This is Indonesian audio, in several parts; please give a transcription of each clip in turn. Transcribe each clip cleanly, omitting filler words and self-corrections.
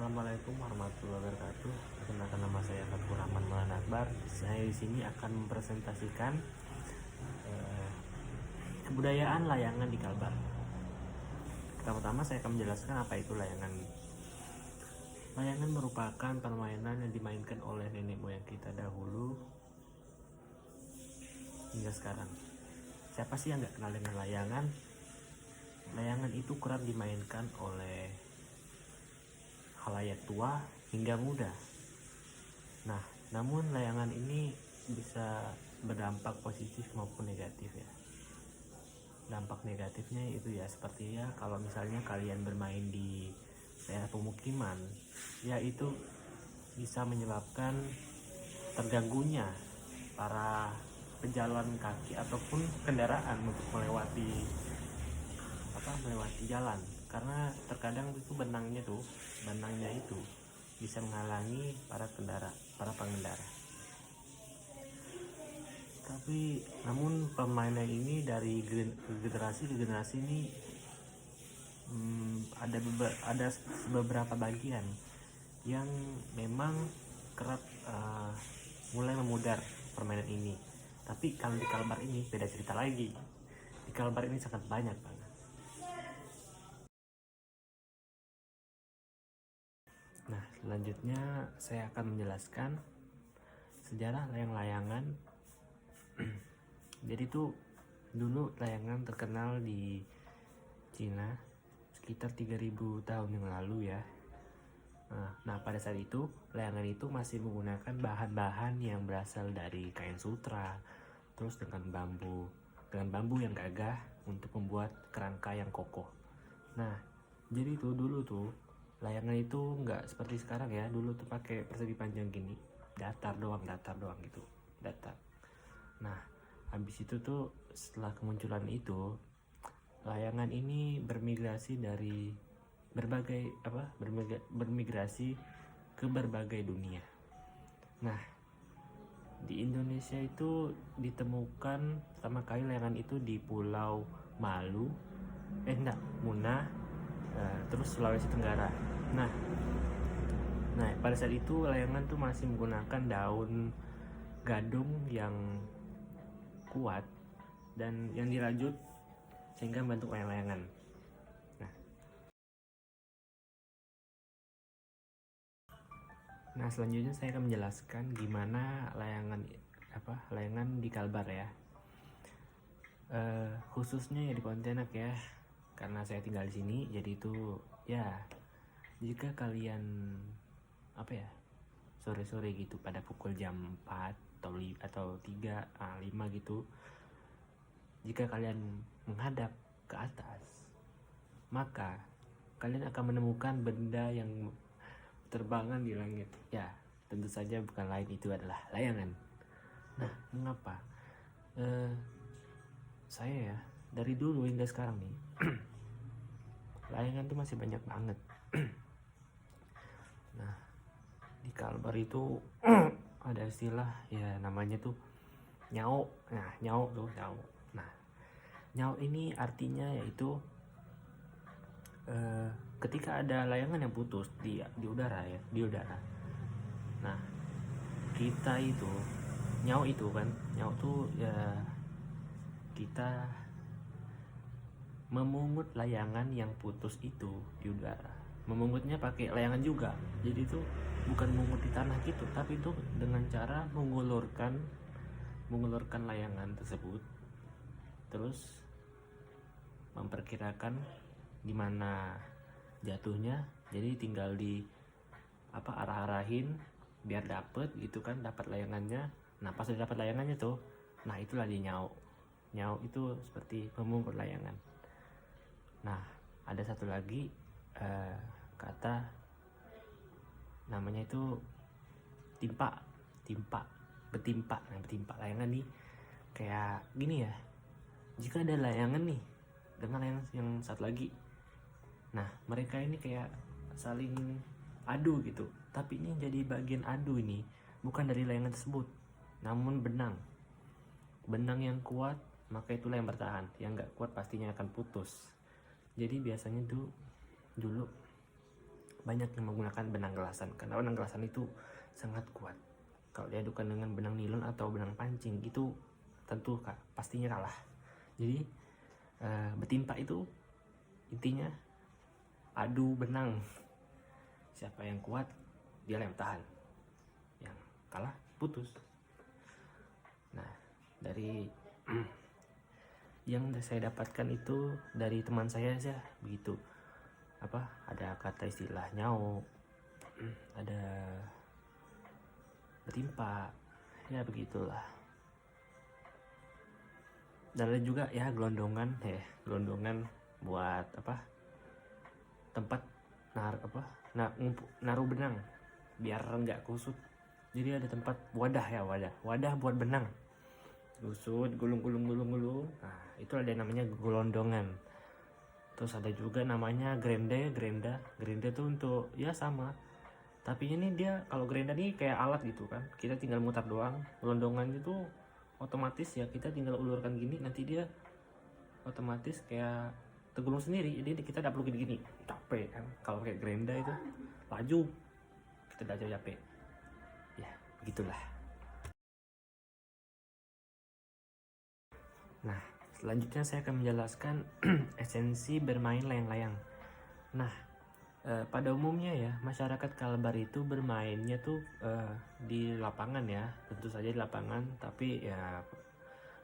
Assalamualaikum warahmatullahi wabarakatuh. Perkenalkan, nama saya Fathur Rahman Maulana Akbar. Saya di sini akan mempresentasikan kebudayaan layangan di Kalbar. Pertama-tama saya akan menjelaskan apa itu layangan. Layangan merupakan permainan yang dimainkan oleh nenek moyang kita dahulu hingga sekarang. Siapa sih yang nggak kenal dengan layangan? Layangan itu kerap dimainkan oleh khalayak tua hingga muda. Nah, namun layangan ini bisa berdampak positif maupun negatif ya. Dampak negatifnya itu ya seperti ya kalau misalnya kalian bermain di daerah pemukiman, ya itu bisa menyebabkan terganggunya para pejalan kaki ataupun kendaraan untuk melewati jalan, karena terkadang itu benangnya itu bisa menghalangi para pengendara. Tapi namun permainan ini dari generasi ke generasi ini ada beberapa bagian yang memang kerap mulai memudar permainan ini. Tapi kalau di Kalbar ini beda cerita lagi. Di Kalbar ini sangat banyak banget. Nah, selanjutnya saya akan menjelaskan sejarah layang-layangan. Jadi tuh dulu layangan terkenal di Cina sekitar 3000 tahun yang lalu ya. Nah, pada saat itu layangan itu masih menggunakan bahan-bahan yang berasal dari kain sutra, terus dengan bambu yang gagah untuk membuat kerangka yang kokoh. Nah, jadi tuh dulu tuh layangan itu nggak seperti sekarang ya. Dulu tuh pakai persegi panjang gini, datar doang gitu, datar. Nah, habis itu tuh setelah kemunculan itu, layangan ini bermigrasi ke berbagai dunia. Nah, di Indonesia itu ditemukan pertama kali layangan itu di Pulau Muna, terus Sulawesi Tenggara. Nah, pada saat itu layangan tuh masih menggunakan daun gadung yang kuat dan yang dirajut sehingga membentuk layang-layangan. Nah, selanjutnya saya akan menjelaskan gimana layangan di Kalbar ya. Khususnya ya di Pontianak ya, karena saya tinggal di sini. Jadi itu ya, jika kalian sore-sore gitu pada pukul jam 4 atau 3, 5 gitu, jika kalian menghadap ke atas, maka kalian akan menemukan benda yang terbangan di langit. Ya, tentu saja bukan lain, itu adalah layangan. Nah, mengapa? Saya ya, dari dulu hingga sekarang nih, layangan tuh masih banyak banget. Nah, di Kalbar itu ada istilah ya namanya tuh nyau. Nah, nyau. Nah, nyau ini artinya yaitu ketika ada layangan yang putus di udara. Nah, kita itu nyau tuh ya, kita memungut layangan yang putus itu di udara. Memungutnya pakai layangan juga. Jadi itu bukan mengungut di tanah gitu, tapi itu dengan cara mengulurkan layangan tersebut, terus memperkirakan di mana jatuhnya. Jadi tinggal di arah-arahin biar dapat layangannya. Nah, pas udah dapat layangannya tuh, nah itulah dia nyau itu seperti memungut layangan. Nah, ada satu lagi kata namanya itu betimpa. Nah, betimpa layangan nih kayak gini ya. Jika ada layangan nih dengan layangan yang satu lagi, nah mereka ini kayak saling adu gitu. Tapi ini jadi bagian adu ini bukan dari layangan tersebut, namun benang yang kuat, maka itulah yang bertahan. Yang gak kuat pastinya akan putus. Jadi biasanya tuh dulu banyak yang menggunakan benang gelasan karena benang gelasan itu sangat kuat. Kalau diadukan dengan benang nilon atau benang pancing itu tentu pastinya kalah. Jadi betimpa itu intinya adu benang, siapa yang kuat dia yang tahan, yang kalah putus. Nah, dari yang saya dapatkan itu dari teman saya aja begitu, ada kata istilah nyau, ada betimpa, ya begitulah. Dan ada juga ya gelondongan buat tempat naruh benang biar nggak kusut. Jadi ada tempat wadah buat benang, kusut gulung. Nah itu ada yang namanya gelondongan. Terus ada juga namanya gerenda tuh untuk ya sama, tapi ini dia kalau gerenda nih kayak alat gitu kan, kita tinggal mutar doang. Gelondongan itu otomatis ya kita tinggal ulurkan gini, nanti dia otomatis kayak tergulung sendiri, jadi kita tidak perlu gini capek kan. Kalau kayak gerenda itu laju, kita tidak capek ya, begitulah. Nah selanjutnya saya akan menjelaskan esensi bermain layang-layang. Nah pada umumnya ya masyarakat Kalbar itu bermainnya tuh di lapangan ya, tentu saja di lapangan, tapi ya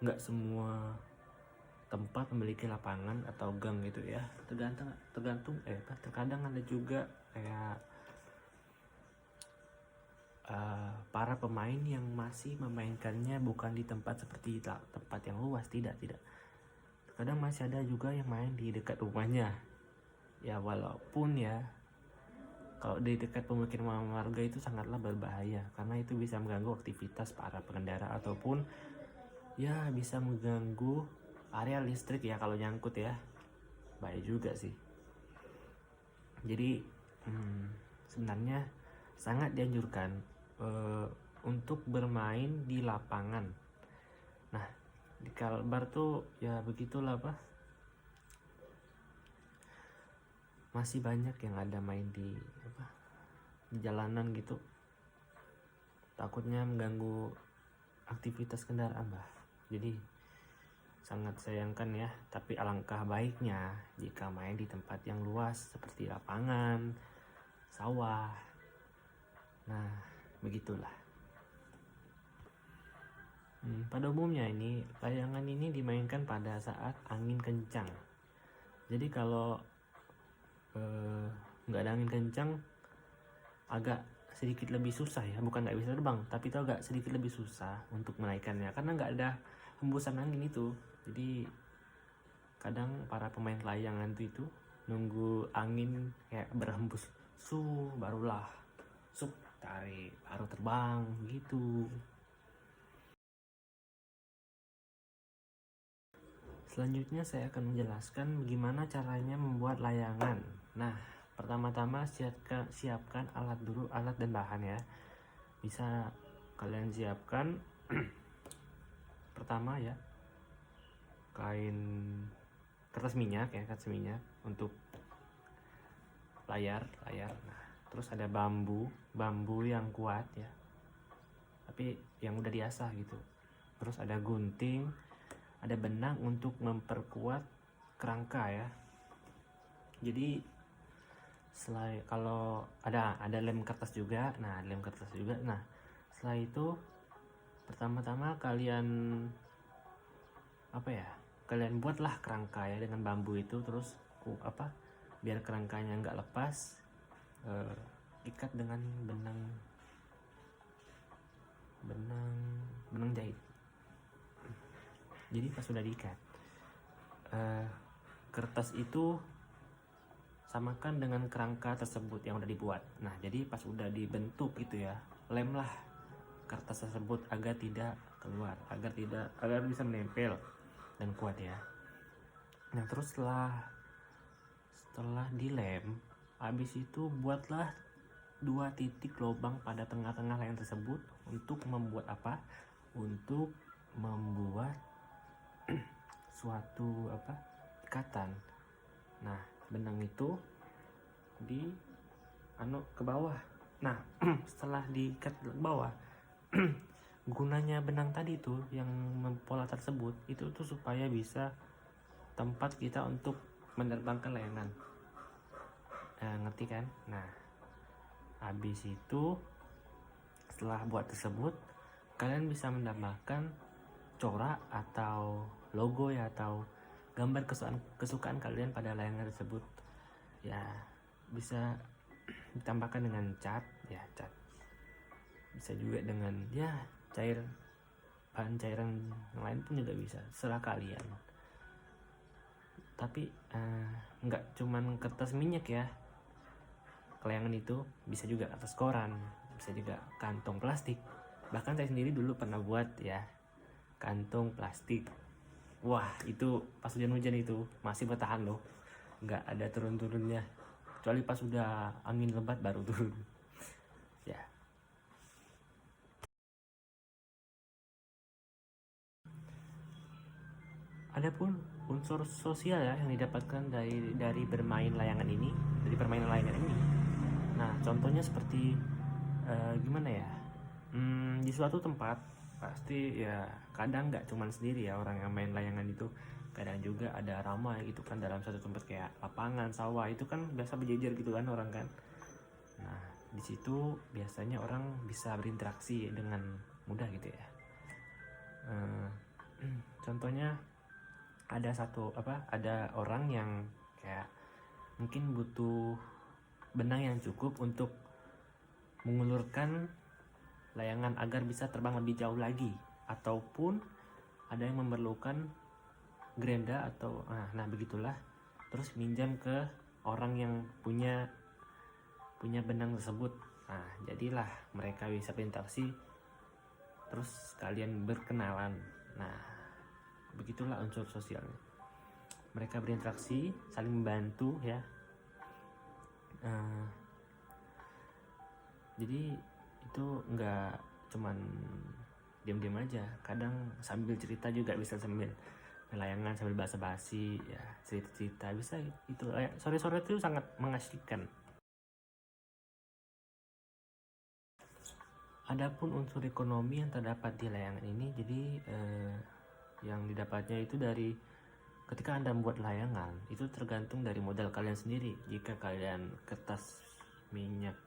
nggak semua tempat memiliki lapangan atau gang gitu ya, terkadang ada juga kayak para pemain yang masih memainkannya bukan di tempat seperti tempat yang luas, tidak. Kadang masih ada juga yang main di dekat rumahnya ya, walaupun ya kalau di dekat pemukiman warga itu sangatlah berbahaya karena itu bisa mengganggu aktivitas para pengendara ataupun ya bisa mengganggu area listrik ya kalau nyangkut ya, bahaya juga sih. Jadi sebenarnya sangat dianjurkan untuk bermain di lapangan. Nah di Kalbar tuh ya begitulah masih banyak yang ada main di jalanan gitu, takutnya mengganggu aktivitas kendaraan jadi sangat sayangkan ya. Tapi alangkah baiknya jika main di tempat yang luas seperti lapangan, sawah. Nah begitulah. Pada umumnya ini layangan ini dimainkan pada saat angin kencang. Jadi kalau nggak ada angin kencang agak sedikit lebih susah ya, bukan nggak bisa terbang, tapi itu agak sedikit lebih susah untuk menaikkannya karena nggak ada hembusan angin itu. Jadi kadang para pemain layangan itu nunggu angin kayak berhembus barulah tarik baru terbang gitu. Selanjutnya saya akan menjelaskan bagaimana caranya membuat layangan. Nah pertama-tama siapkan alat dan bahan ya. Bisa kalian siapkan pertama ya kertas minyak untuk layar. Nah terus ada bambu yang kuat ya, tapi yang udah diasah gitu. Terus ada gunting, ada benang untuk memperkuat kerangka ya. Jadi kalau ada lem kertas juga. Nah setelah itu pertama-tama kalian buatlah kerangka ya dengan bambu itu. Terus biar kerangkanya nggak lepas, ikat dengan benang jahit. Jadi pas sudah diikat, kertas itu samakan dengan kerangka tersebut yang udah dibuat. Nah jadi pas udah dibentuk gitu ya, lemlah kertas tersebut agar tidak keluar, agar bisa menempel dan kuat ya. Nah terus setelah dilem, habis itu buatlah 2 titik lubang pada tengah-tengah layang tersebut untuk membuat untuk membuat suatu ikatan. Nah benang itu ke bawah. Nah setelah diikat ke bawah gunanya benang tadi tuh yang pola tersebut itu tuh supaya bisa tempat kita untuk menerbangkan layangan. Ngerti kan? Nah habis itu setelah buat tersebut kalian bisa menambahkan corak atau logo ya, atau gambar kesukaan kalian pada layangan tersebut ya. Bisa ditambahkan dengan cat ya, cat. Bisa juga dengan ya bahan cairan yang lain pun juga bisa, serah kalian. Tapi nggak cuman kertas minyak ya layangan itu, bisa juga kertas koran, bisa juga kantong plastik. Bahkan saya sendiri dulu pernah buat ya kantong plastik. Wah itu pas hujan-hujan itu masih bertahan loh, nggak ada turun-turunnya, kecuali pas udah angin lebat baru turun ya. Adapun unsur sosial ya yang didapatkan dari bermain layangan ini, dari permainan layangan ini. Nah contohnya seperti gimana ya, di suatu tempat pasti ya kadang nggak cuman sendiri ya orang yang main layangan itu, kadang juga ada ramai itu kan dalam satu tempat kayak lapangan sawah itu kan biasa berjejer gitu kan orang kan. Nah di situ biasanya orang bisa berinteraksi dengan mudah gitu ya. Contohnya ada orang yang kayak mungkin butuh benang yang cukup untuk mengulurkan layangan agar bisa terbang lebih jauh lagi, ataupun ada yang memerlukan gerenda atau nah begitulah, terus minjam ke orang yang punya benang tersebut. Nah jadilah mereka bisa berinteraksi, terus kalian berkenalan. Nah begitulah unsur sosialnya, mereka berinteraksi saling membantu ya. Jadi itu nggak cuman diam-diam aja, kadang sambil cerita juga bisa, sambil layangan sambil basa-basi ya, cerita-cerita bisa itu. Sore-sore itu sangat mengasyikan. Adapun unsur ekonomi yang terdapat di layangan ini, jadi yang didapatnya itu dari ketika Anda membuat layangan itu tergantung dari modal kalian sendiri. Jika kalian kertas minyak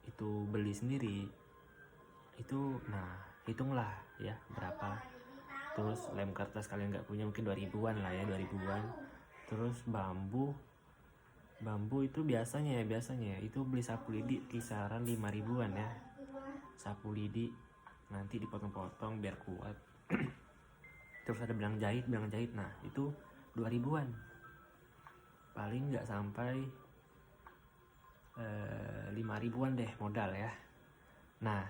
itu beli sendiri itu, nah hitunglah ya berapa. Terus lem kertas kalian nggak punya, mungkin 2000-an lah ya, 2000-an. Terus bambu itu biasanya itu beli sapu lidi kisaran 5.000-an ya, sapu lidi nanti dipotong-potong biar kuat. Terus ada benang jahit, nah itu 2000-an, paling nggak sampai 5.000-an deh modal ya. Nah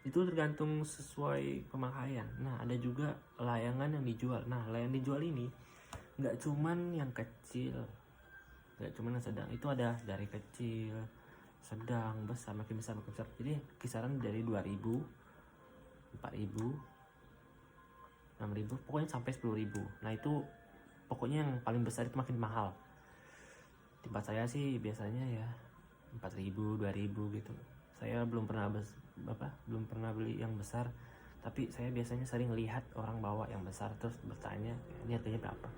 itu tergantung sesuai pemakaian. Nah ada juga layangan yang dijual. Nah layangan dijual ini nggak cuman yang kecil, nggak cuman yang sedang, itu ada dari kecil, sedang, besar, makin besar. Jadi kisaran dari 2.000, 4.000, 6.000, pokoknya sampai 10.000. Nah itu pokoknya yang paling besar itu makin mahal. Tempat saya sih biasanya ya 4.000, 2.000 gitu. Saya belum pernah beli yang besar, tapi saya biasanya sering lihat orang bawa yang besar terus bertanya ini harganya berapa.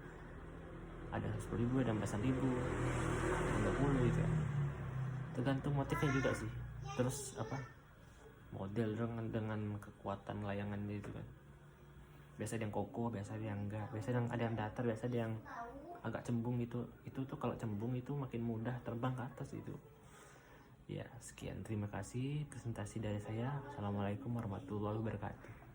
Ada 10.000, ada 14.000, 30 gitu ya. Tergantung motifnya juga sih. Terus model dengan kekuatan layangannya itu kan. Biasa ada yang kokoh, biasa ada yang enggak, biasa ada yang datar, biasa ada yang agak cembung gitu. Itu tuh kalau cembung itu makin mudah terbang ke atas itu. Ya, sekian, terima kasih presentasi dari saya. Assalamualaikum warahmatullahi wabarakatuh.